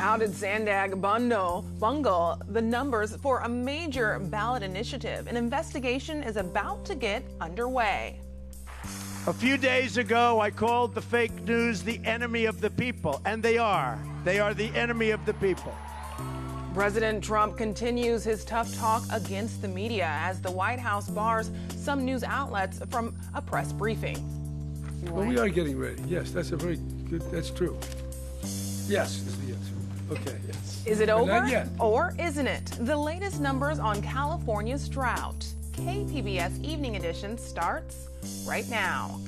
How did SANDAG bungle the numbers for a major ballot initiative? An investigation is about to get underway. A few days ago, I called the fake news the enemy of the people, and they are. They are the enemy of the people. President Trump continues his tough talk against the media as the White House bars some news outlets from a press briefing. Well, we are getting ready. Yes, that's a very good, that's true. Yes is the answer. Okay, yes. Is it over? Not yet. Or isn't it? The latest numbers on California's drought. KPBS Evening Edition starts right now.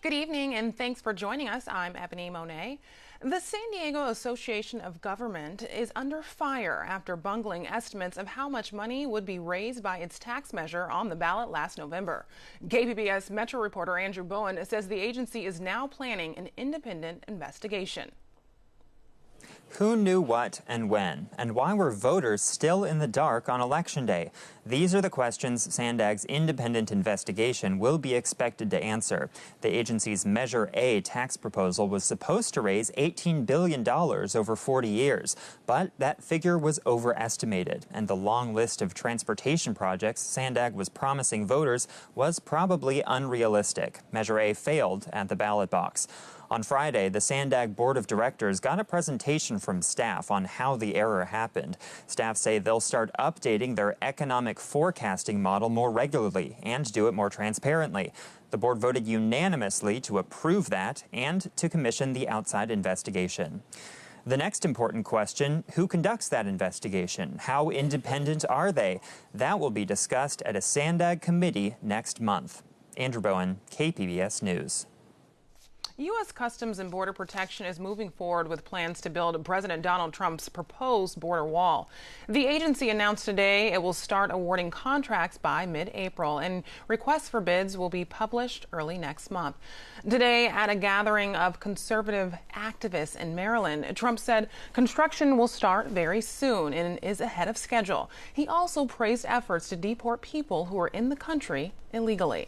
Good evening, and thanks for joining us. I'm Penney. The San Diego Association of Government is under fire after bungling estimates of how much money would be raised by its tax measure on the ballot last November. KPBS Metro reporter Andrew Bowen says the agency is now planning an independent investigation. Who knew what and when? And why were voters still in the dark on Election Day? These are the questions SANDAG's independent investigation will be expected to answer. The agency's Measure A tax proposal was supposed to raise $18 billion over 40 years, but that figure was overestimated, and the long list of transportation projects SANDAG was promising voters was probably unrealistic. Measure A failed at the ballot box. On Friday, the SANDAG Board of Directors got a presentation from staff on how the error happened. Staff say they'll start updating their economic forecasting model more regularly and do it more transparently. The board voted unanimously to approve that and to commission the outside investigation. The next important question, who conducts that investigation? How independent are they? That will be discussed at a SANDAG committee next month. Andrew Bowen, KPBS News. U.S. Customs and Border Protection is moving forward with plans to build President Donald Trump's proposed border wall. The agency announced today it will start awarding contracts by mid-April, and requests for bids will be published early next month. Today, at a gathering of conservative activists in Maryland, Trump said construction will start very soon and is ahead of schedule. He also praised efforts to deport people who are in the country illegally.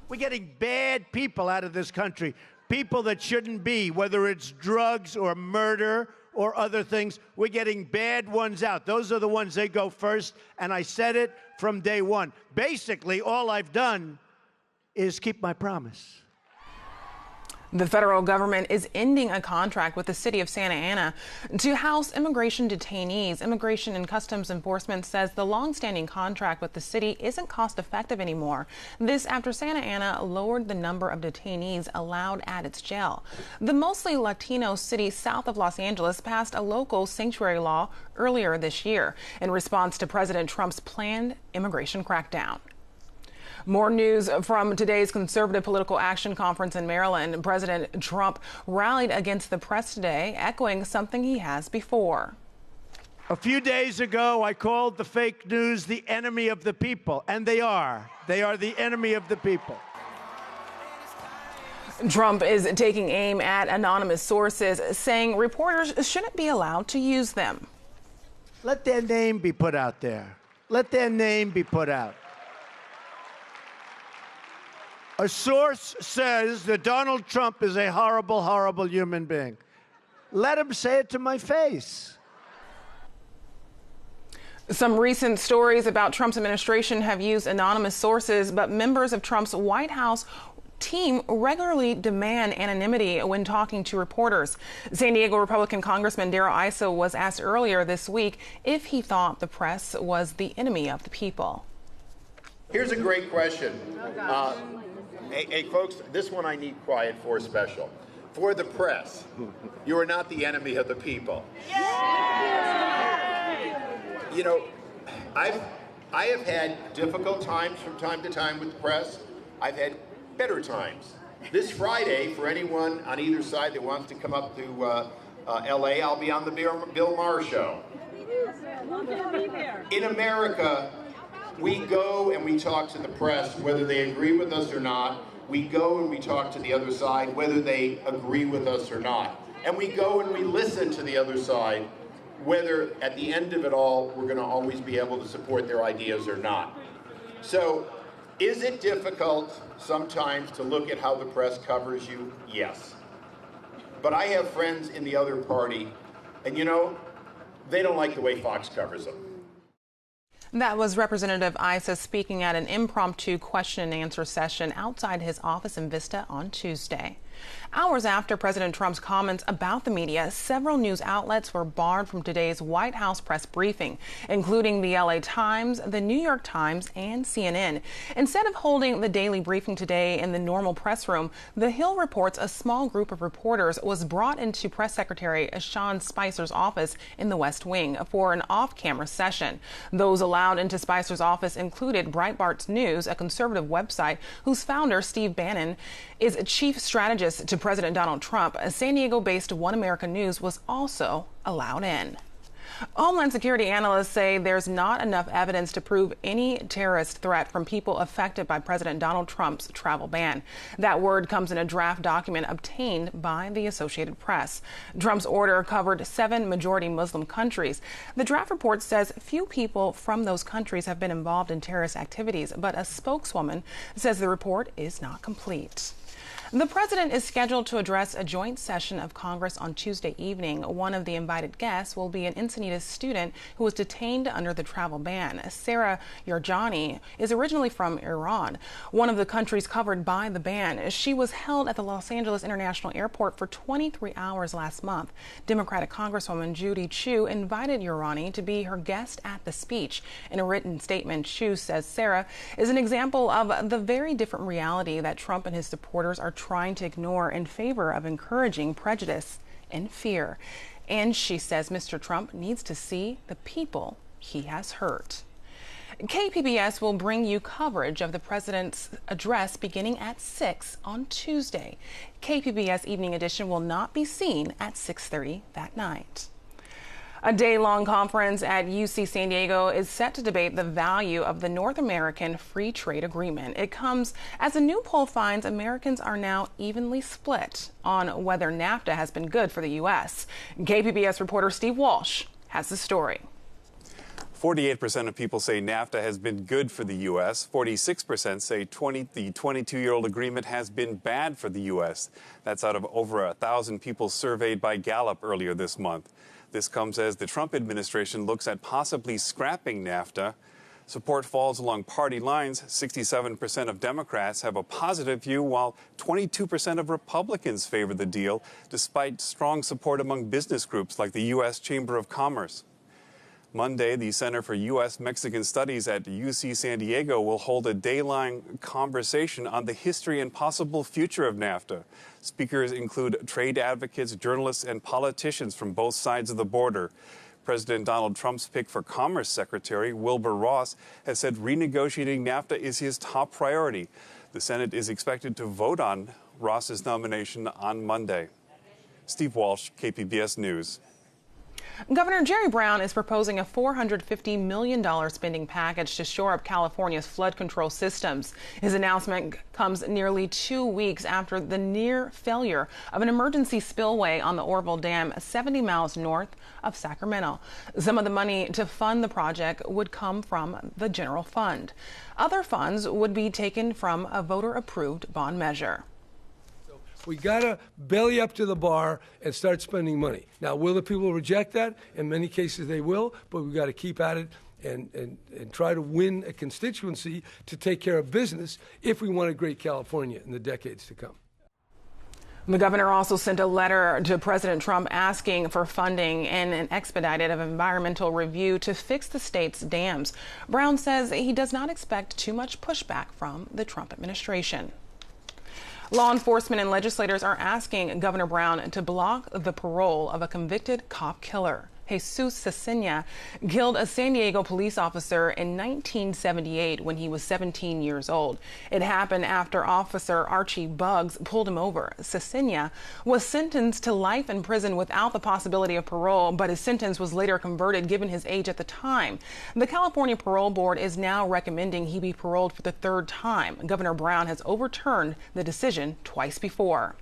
We're getting bad people out of this country. People that shouldn't be, whether it's drugs or murder or other things. We're getting bad ones out. Those are the ones they go first, and I said it from day one. Basically, all I've done is keep my promise. The federal government is ending a contract with the city of Santa Ana to house immigration detainees. Immigration and Customs Enforcement says the long-standing contract with the city isn't cost-effective anymore. This after Santa Ana lowered the number of detainees allowed at its jail. The mostly Latino city south of Los Angeles passed a local sanctuary law earlier this year in response to President Trump's planned immigration crackdown. More news from today's Conservative Political Action Conference in Maryland. President Trump rallied against the press today, echoing something he has before. A few days ago, I called the fake news the enemy of the people, and they are. They are the enemy of the people. Trump is taking aim at anonymous sources, saying reporters shouldn't be allowed to use them. Let their name be put out there. Let their name be put out. A source says that Donald Trump is a horrible, horrible human being. Let him say it to my face. Some recent stories about Trump's administration have used anonymous sources, but members of Trump's White House team regularly demand anonymity when talking to reporters. San Diego Republican Congressman Darrell Issa was asked earlier this week if he thought the press was the enemy of the people. Here's a great question. Hey, folks, this one I need quiet for special. For the press, you are not the enemy of the people. You know, I have had difficult times from time to time with the press. I've had better times. This Friday, for anyone on either side that wants to come up to LA, I'll be on the Bill Maher show. In America, we go and we talk to the press, whether they agree with us or not. We go and we talk to the other side, whether they agree with us or not. and we go and we listen to the other side, whether at the end of it all, we're going to always be able to support their ideas or not. So, is it difficult sometimes to look at how the press covers you? Yes. But I have friends in the other party, and you know, they don't like the way Fox covers them. That was Representative Issa speaking at an impromptu question and answer session outside his office in Vista on Tuesday. Hours after President Trump's comments about the media, several news outlets were barred from today's White House press briefing, including the LA Times, the New York Times, and CNN. Instead of holding the daily briefing today in the normal press room, The Hill reports a small group of reporters was brought into Press Secretary Sean Spicer's office in the West Wing for an off-camera session. Those allowed into Spicer's office included Breitbart News, a conservative website whose founder, Steve Bannon, is chief strategist to President Donald Trump. San Diego-based One America News was also allowed in. Homeland Security analysts say there's not enough evidence to prove any terrorist threat from people affected by President Donald Trump's travel ban. That word comes in a draft document obtained by the Associated Press. Trump's order covered 7 majority Muslim countries. The draft report says few people from those countries have been involved in terrorist activities, but a spokeswoman says the report is not complete. The president is scheduled to address a joint session of Congress on Tuesday evening. One of the invited guests will be an Encinitas student who was detained under the travel ban. Sarah Yarjani is originally from Iran, one of the countries covered by the ban. She was held at the Los Angeles International Airport for 23 hours last month. Democratic Congresswoman Judy Chu invited Yarjani to be her guest at the speech. In a written statement, Chu says Sarah is an example of the very different reality that Trump and his supporters are trying to ignore in favor of encouraging prejudice and fear. And she says Mr. Trump needs to see the people he has hurt. KPBS will bring you coverage of the president's address beginning at 6 on Tuesday. KPBS Evening Edition will not be seen at 6:30 that night. A day-long conference at UC San Diego is set to debate the value of the North American Free Trade Agreement. It comes as a new poll finds Americans are now evenly split on whether NAFTA has been good for the U.S. KPBS reporter Steve Walsh has the story. 48% of people say NAFTA has been good for the U.S. 46% say the 22-year-old agreement has been bad for the U.S. That's out of over 1,000 people surveyed by Gallup earlier this month. This comes as the Trump administration looks at possibly scrapping NAFTA. Support falls along party lines. 67% of Democrats have a positive view, while 22% of Republicans favor the deal, despite strong support among business groups like the U.S. Chamber of Commerce. Monday, the Center for U.S.-Mexican Studies at UC San Diego will hold a day-long conversation on the history and possible future of NAFTA. Speakers include trade advocates, journalists, and politicians from both sides of the border. President Donald Trump's pick for Commerce Secretary, Wilbur Ross, has said renegotiating NAFTA is his top priority. The Senate is expected to vote on Ross's nomination on Monday. Steve Walsh, KPBS News. Governor Jerry Brown is proposing a $450 million spending package to shore up California's flood control systems. His announcement comes nearly 2 weeks after the near failure of an emergency spillway on the Orville Dam 70 miles north of Sacramento. Some of the money to fund the project would come from the general fund. Other funds would be taken from a voter-approved bond measure. We got to belly up to the bar and start spending money. Now, will the people reject that? In many cases they will, but we've got to keep at it and try to win a constituency to take care of business if we want a great California in the decades to come. The governor also sent a letter to President Trump asking for funding and an expedited environmental review to fix the state's dams. Brown says he does not expect too much pushback from the Trump administration. Law enforcement and legislators are asking Governor Brown to block the parole of a convicted cop killer. Jesus Cecina killed a San Diego police officer in 1978 when he was 17 years old. It happened after Officer Archie Buggs pulled him over. Cecina was sentenced to life in prison without the possibility of parole, but his sentence was later converted given his age at the time. The California Parole Board is now recommending he be paroled for the 3rd time. Governor Brown has overturned the decision twice before.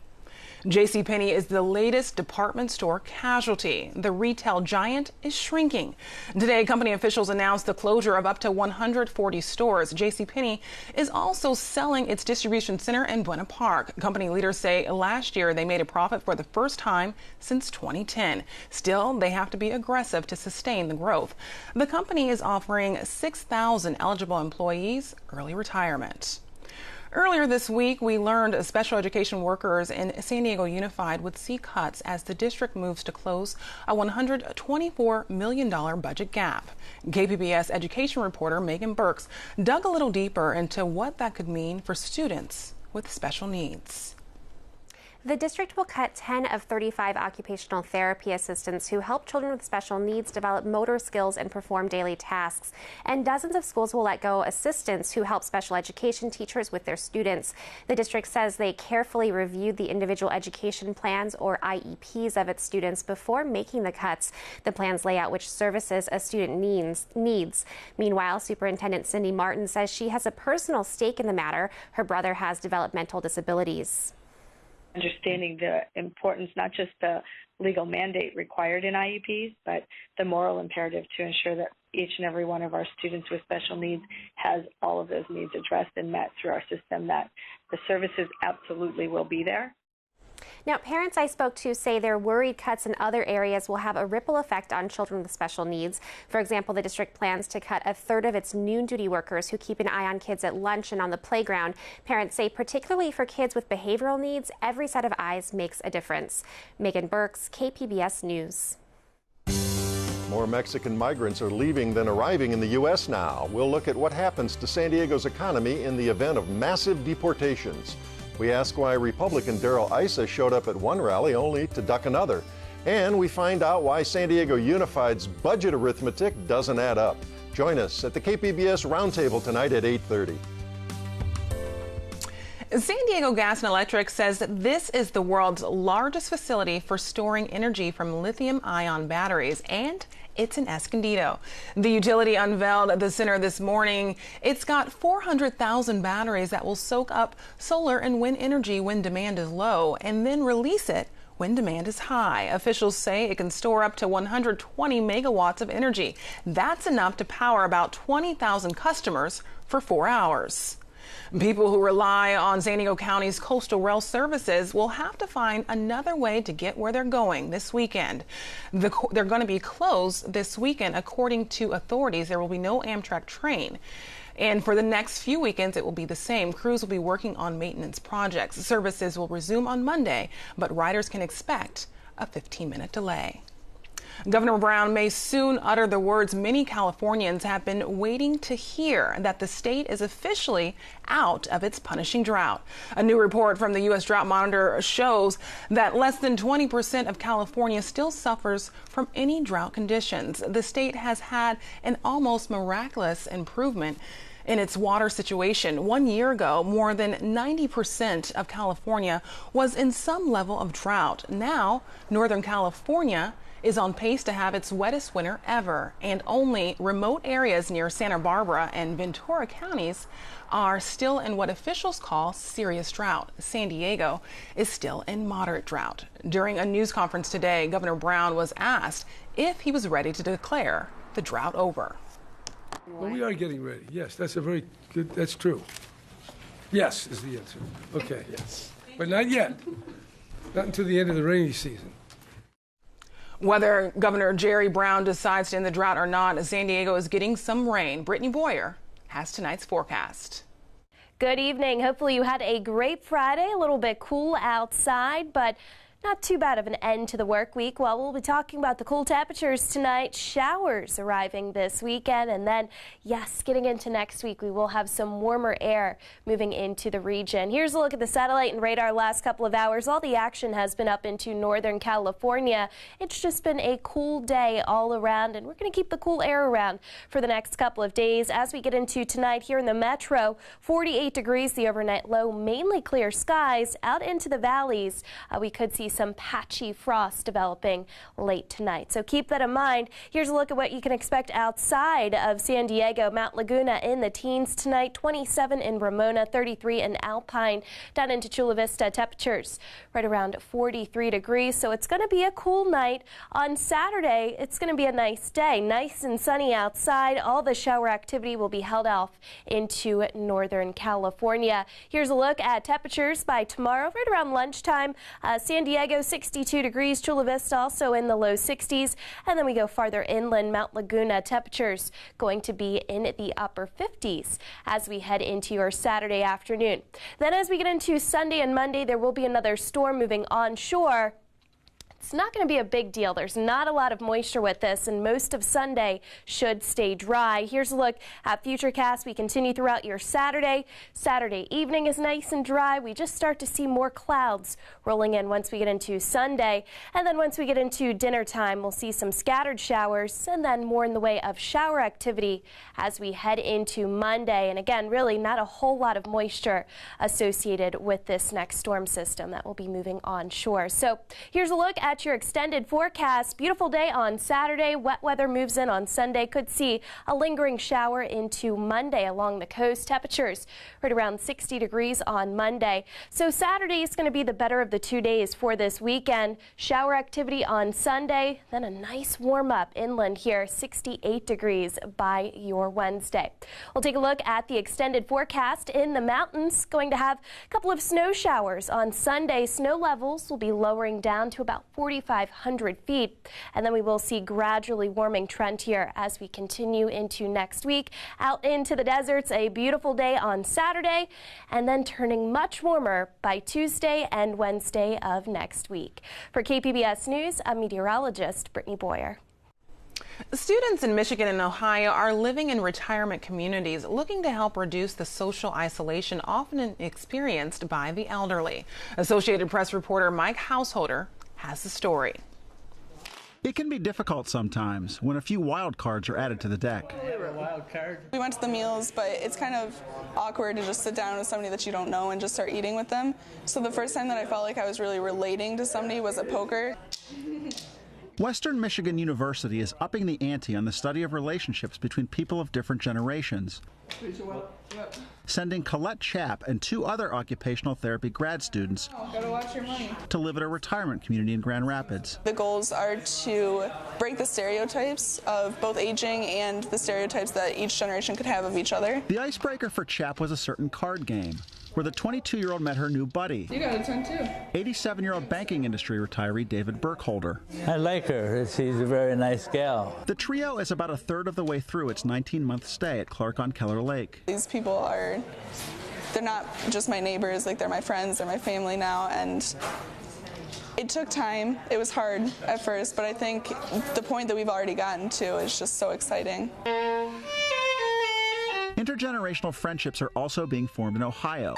Penney is the latest department store casualty. The retail giant is shrinking. Today, company officials announced the closure of up to 140 stores. Penney is also selling its distribution center in Buena Park. Company leaders say last year they made a profit for the first time since 2010. Still, they have to be aggressive to sustain the growth. The company is offering 6,000 eligible employees early retirement. Earlier this week, we learned special education workers in San Diego Unified would see cuts as the district moves to close a $124 million budget gap. KPBS education reporter Megan Burks dug a little deeper into what that could mean for students with special needs. The district will cut 10 of 35 occupational therapy assistants who help children with special needs develop motor skills and perform daily tasks. And dozens of schools will let go assistants who help special education teachers with their students. The district says they carefully reviewed the individual education plans, or IEPs, of its students before making the cuts. The plans lay out which services a student needs. Meanwhile, Superintendent Cindy Martin says she has a personal stake in the matter. Her brother has developmental disabilities. Understanding the importance, not just the legal mandate required in IEPs, but the moral imperative to ensure that each and every one of our students with special needs has all of those needs addressed and met through our system, that the services absolutely will be there. Now, parents I spoke to say they're worried cuts in other areas will have a ripple effect on children with special needs. For example, the district plans to cut a third of its noon duty workers who keep an eye on kids at lunch and on the playground. Parents say particularly for kids with behavioral needs, every set of eyes makes a difference. Megan Burks, KPBS News. More Mexican migrants are leaving than arriving in the U.S. now. We'll look at what happens to San Diego's economy in the event of massive deportations. We ask why Republican Daryl Issa showed up at one rally only to duck another. And we find out why San Diego Unified's budget arithmetic doesn't add up. Join us at the KPBS Roundtable tonight at 8:30. San Diego Gas and Electric says that this is the world's largest facility for storing energy from lithium-ion batteries, and it's in Escondido. The utility unveiled the center this morning. It's got 400,000 batteries that will soak up solar and wind energy when demand is low and then release it when demand is high. Officials say it can store up to 120 megawatts of energy. That's enough to power about 20,000 customers for 4 hours. People who rely on San Diego County's coastal rail services will have to find another way to get where they're going this weekend. They're going to be closed this weekend. According to authorities, there will be no Amtrak train. And for the next few weekends, it will be the same. Crews will be working on maintenance projects. Services will resume on Monday, but riders can expect a 15-minute delay. Governor Brown may soon utter the words many Californians have been waiting to hear, that the state is officially out of its punishing drought. A new report from the U.S. Drought Monitor shows that less than 20% of California still suffers from any drought conditions. The state has had an almost miraculous improvement in its water situation. 1 year ago, more than 90% of California was in some level of drought. Now, Northern California is on pace to have its wettest winter ever, and only remote areas near Santa Barbara and Ventura counties are still in what officials call serious drought. San Diego is still in moderate drought. During a news conference today, Governor Brown was asked if he was ready to declare the drought over. Well, we are getting ready. Yes, that's a very good, that's true. Yes is the answer. Okay. Yes. But not yet. Not until the end of the rainy season. Whether Governor Jerry Brown decides to end the drought or not, San Diego is getting some rain. Brittany Boyer has tonight's forecast. Good evening. Hopefully you had a great Friday, a little bit cool outside, but not too bad of an end to the work week. Well, we'll be talking about the cool temperatures tonight, showers arriving this weekend, and then, yes, getting into next week, we will have some warmer air moving into the region. Here's a look at the satellite and radar last couple of hours. All the action has been up into Northern California. It's just been a cool day all around, and we're going to keep the cool air around for the next couple of days. As we get into tonight here in the metro, 48 degrees, the overnight low, mainly clear skies. Out into the valleys, we could see see some patchy frost developing late tonight. So keep that in mind. Here's a look at what you can expect outside of San Diego. Mount Laguna in the teens tonight, 27 in Ramona, 33 in Alpine. Down into Chula Vista, temperatures right around 43 degrees. So it's going to be a cool night. On Saturday, it's going to be a nice day. Nice and sunny outside. All the shower activity will be held off into Northern California. Here's a look at temperatures by tomorrow, right around lunchtime. San Diego, 62 degrees. Chula Vista also in the low 60s. And then we go farther inland, Mount Laguna, temperatures going to be in the upper 50s as we head into your Saturday afternoon. Then as we get into Sunday and Monday, there will be another storm moving onshore. It's not going to be a big deal. There's not a lot of moisture with this, and most of Sunday should stay dry. Here's a look at Futurecast. We continue throughout your Saturday. Saturday evening is nice and dry. We just start to see more clouds rolling in once we get into Sunday. And then once we get into dinner time, we'll see some scattered showers and then more in the way of shower activity as we head into Monday. And again, really not a whole lot of moisture associated with this next storm system that will be moving onshore. So here's a look at your extended forecast. Beautiful day on Saturday. Wet weather moves in on Sunday. Could see a lingering shower into Monday along the coast. Temperatures right around 60 degrees on Monday. So Saturday is going to be the better of the 2 days for this weekend. Shower activity on Sunday, then a nice warm up inland here, 68 degrees by your Wednesday. We'll take a look at the extended forecast in the mountains. Going to have a couple of snow showers on Sunday. Snow levels will be lowering down to about 4,500 feet. And then we will see gradually warming trend here as we continue into next week. Out into the deserts, a beautiful day on Saturday, and then turning much warmer by Tuesday and Wednesday of next week. For KPBS News, I'm meteorologist Brittany Boyer. Students in Michigan and Ohio are living in retirement communities looking to help reduce the social isolation often experienced by the elderly. Associated Press reporter Mike Householder has the story. It can be difficult sometimes when a few wild cards are added to the deck. We went to the meals, but it's kind of awkward to just sit down with somebody that you don't know and just start eating with them. So the first time that I felt like I was really relating to somebody was at poker. Western Michigan University is upping the ante on the study of relationships between people of different generations, sending Colette Chapp and 2 other occupational therapy grad students to live at a retirement community in Grand Rapids. The goals are to break the stereotypes of both aging and the stereotypes that each generation could have of each other. The icebreaker for Chapp was a certain card game, where the 22-year-old met her new buddy. You got a ton too. 87-year-old banking industry retiree David Burkholder. I like her. She's a very nice gal. The trio is about a third of the way through its 19-month stay at Clark on Keller Lake. These people they're not just my neighbors, like they're my friends, they're my family now, and it took time. It was hard at first, but I think the point that we've already gotten to is just so exciting. Intergenerational friendships are also being formed in Ohio,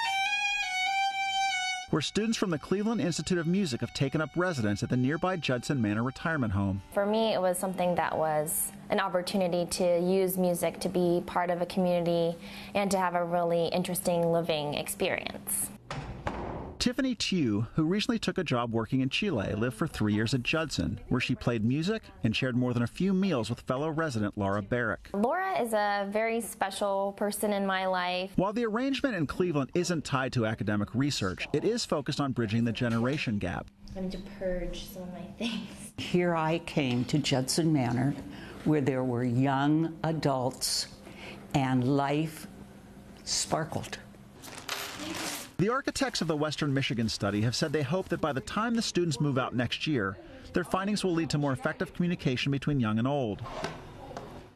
where students from the Cleveland Institute of Music have taken up residence at the nearby Judson Manor retirement home. For me, it was something that was an opportunity to use music to be part of a community and to have a really interesting living experience. Tiffany Tew, who recently took a job working in Chile, lived for 3 years at Judson, where she played music and shared more than a few meals with fellow resident Laura Barrick. Laura is a very special person in my life. While the arrangement in Cleveland isn't tied to academic research, it is focused on bridging the generation gap. I need to purge some of my things. Here I came to Judson Manor, where there were young adults and life sparkled. The architects of the Western Michigan study have said they hope that by the time the students move out next year, their findings will lead to more effective communication between young and old.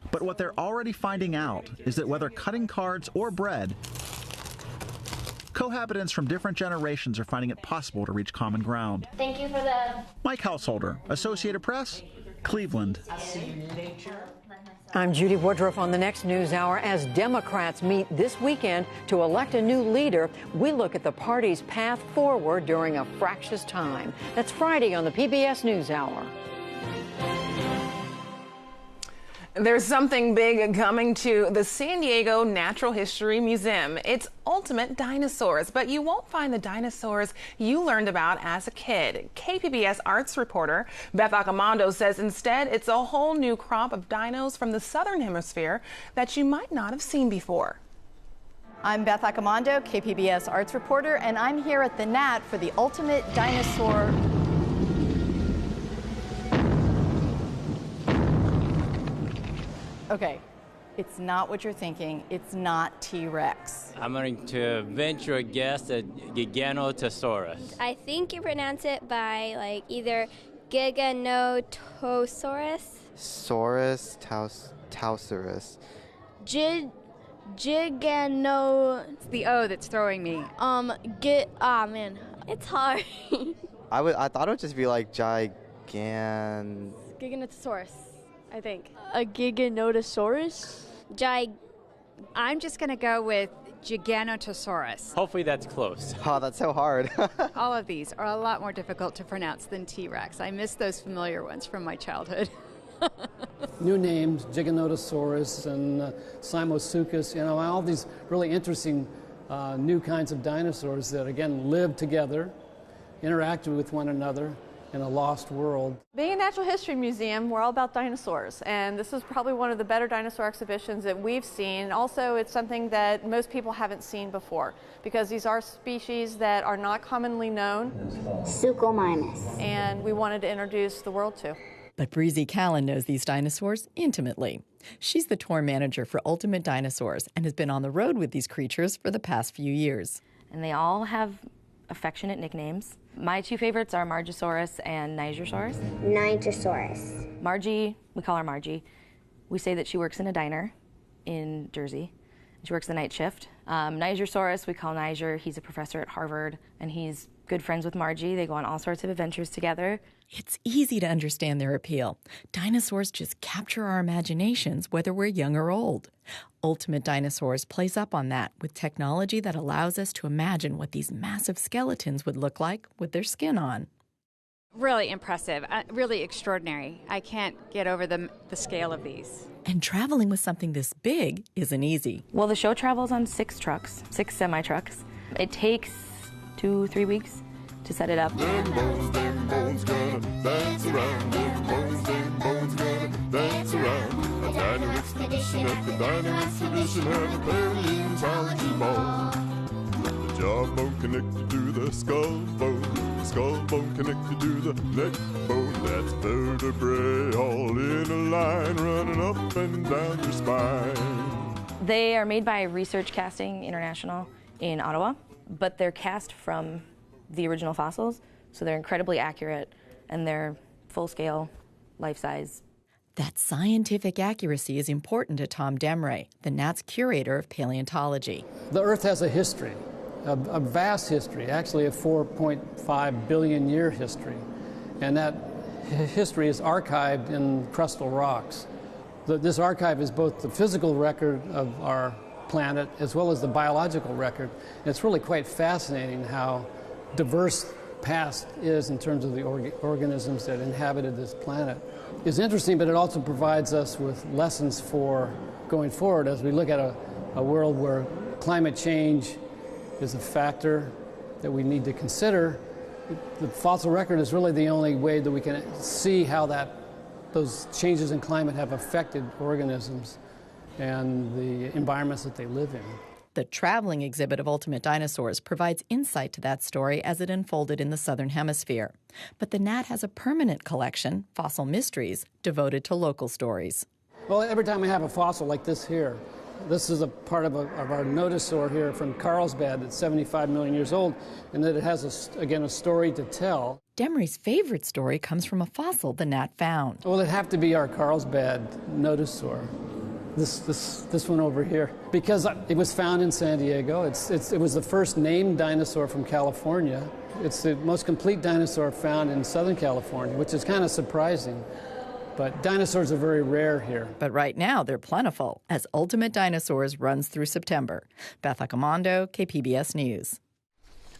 But what they're already finding out is that whether cutting cards or bread, cohabitants from different generations are finding it possible to reach common ground. Thank you for the... Mike Householder, Associated Press, Cleveland. I'm Judy Woodruff on the next News Hour. As Democrats meet this weekend to elect a new leader, we look at the party's path forward during a fractious time. That's Friday on the PBS News Hour. There's something big coming to the San Diego Natural History Museum. It's Ultimate Dinosaurs, but you won't find the dinosaurs you learned about as a kid. KPBS arts reporter Beth Accomando says instead it's a whole new crop of dinos from the southern hemisphere that you might not have seen before. I'm Beth Accomando, KPBS arts reporter, and I'm here at the Nat for the Ultimate Dinosaur. Okay, it's not what you're thinking. It's not T-Rex. I'm going to venture a guess at Giganotosaurus. I think you pronounce it by like either Giganotosaurus. Saurus, Tausaurus. Gigano. It's the O that's throwing me. Man, it's hard. I thought it would just be like Giganotosaurus, I think. A Giganotosaurus? I'm just going to go with Giganotosaurus. Hopefully that's close. Oh, that's so hard. All of these are a lot more difficult to pronounce than T-Rex. I miss those familiar ones from my childhood. New names, Giganotosaurus and Simosuchus, all these really interesting new kinds of dinosaurs that, again, live together, interacted with one another in a lost world. Being a natural history museum, we're all about dinosaurs, and this is probably one of the better dinosaur exhibitions that we've seen. Also, it's something that most people haven't seen before, because these are species that are not commonly known. Suchomimus. And we wanted to introduce the world to. But Breezy Callan knows these dinosaurs intimately. She's the tour manager for Ultimate Dinosaurs and has been on the road with these creatures for the past few years. And they all have affectionate nicknames. My two favorites are Margisaurus and Nigersaurus. Nigersaurus. Margie, we call her Margie. We say that she works in a diner in Jersey. She works the night shift. Nigersaurus, we call Niger. He's a professor at Harvard, and he's good friends with Margie. They go on all sorts of adventures together. It's easy to understand their appeal. Dinosaurs just capture our imaginations, whether we're young or old. Ultimate Dinosaurs plays up on that with technology that allows us to imagine what these massive skeletons would look like with their skin on. Really impressive, really extraordinary. I can't get over the scale of these. And traveling with something this big isn't easy. Well, the show travels on 6 semi-trucks. It takes 2-3 weeks to set it up. Them bones gonna dance around. Them bones gonna dance around. A dino expedition at the dino exhibition have a paleontology ball. The jawbone connected to the skull bone connected to the neck bone. That's vertebrae all in a line running up and down your spine. They are made by Research Casting International in Ottawa, but they're cast from the original fossils, so they're incredibly accurate and they're full-scale, life-size. That scientific accuracy is important to Tom Demray, the Nat's curator of paleontology. The Earth has a history, a vast history, actually a 4.5 billion year history, and that history is archived in crustal rocks. This archive is both the physical record of our planet as well as the biological record. And it's really quite fascinating how diverse past is in terms of the organisms that inhabited this planet. It's interesting, but it also provides us with lessons for going forward as we look at a world where climate change is a factor that we need to consider. The fossil record is really the only way that we can see how those changes in climate have affected organisms and the environments that they live in. The traveling exhibit of Ultimate Dinosaurs provides insight to that story as it unfolded in the Southern Hemisphere. But the Nat has a permanent collection, Fossil Mysteries, devoted to local stories. Well, every time we have a fossil like this here, this is a part of our notosaur here from Carlsbad that's 75 million years old, and that it has, again, a story to tell. Demray's favorite story comes from a fossil the Nat found. Well, it'd have to be our Carlsbad notosaur. This one over here, because it was found in San Diego. It was the first named dinosaur from California. It's the most complete dinosaur found in Southern California, which is kind of surprising. But dinosaurs are very rare here. But right now, they're plentiful, as Ultimate Dinosaurs runs through September. Beth Accomando, KPBS News.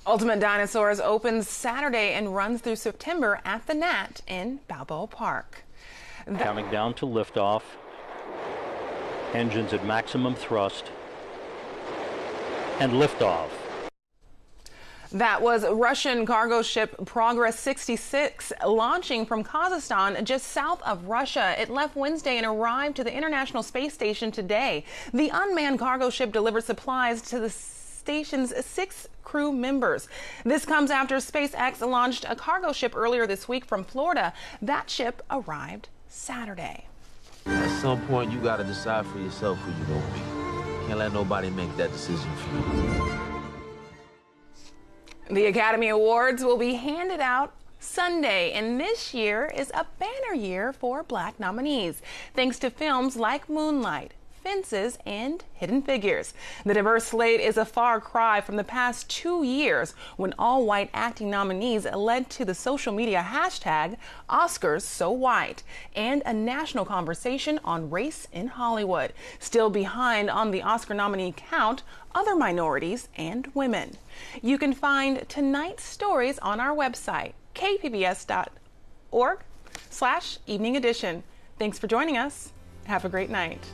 Ultimate Dinosaurs opens Saturday and runs through September at the Nat in Balboa Park. Counting down to liftoff. Engines at maximum thrust. And liftoff. That was Russian cargo ship Progress 66 launching from Kazakhstan just south of Russia. It left Wednesday and arrived to the International Space Station today. The unmanned cargo ship delivered supplies to the station's 6 crew members. This comes after SpaceX launched a cargo ship earlier this week from Florida. That ship arrived Saturday. At some point, you got to decide for yourself who you're going to be. Can't let nobody make that decision for you. The Academy Awards will be handed out Sunday, and this year is a banner year for Black nominees, thanks to films like Moonlight, Fences, and Hidden Figures. The diverse slate is a far cry from the past 2 years when all-white acting nominees led to the social media hashtag #OscarsSoWhite and a national conversation on race in Hollywood. Still behind on the Oscar nominee count, other minorities and women. You can find tonight's stories on our website, kpbs.org/evening edition. Thanks for joining us. Have a great night.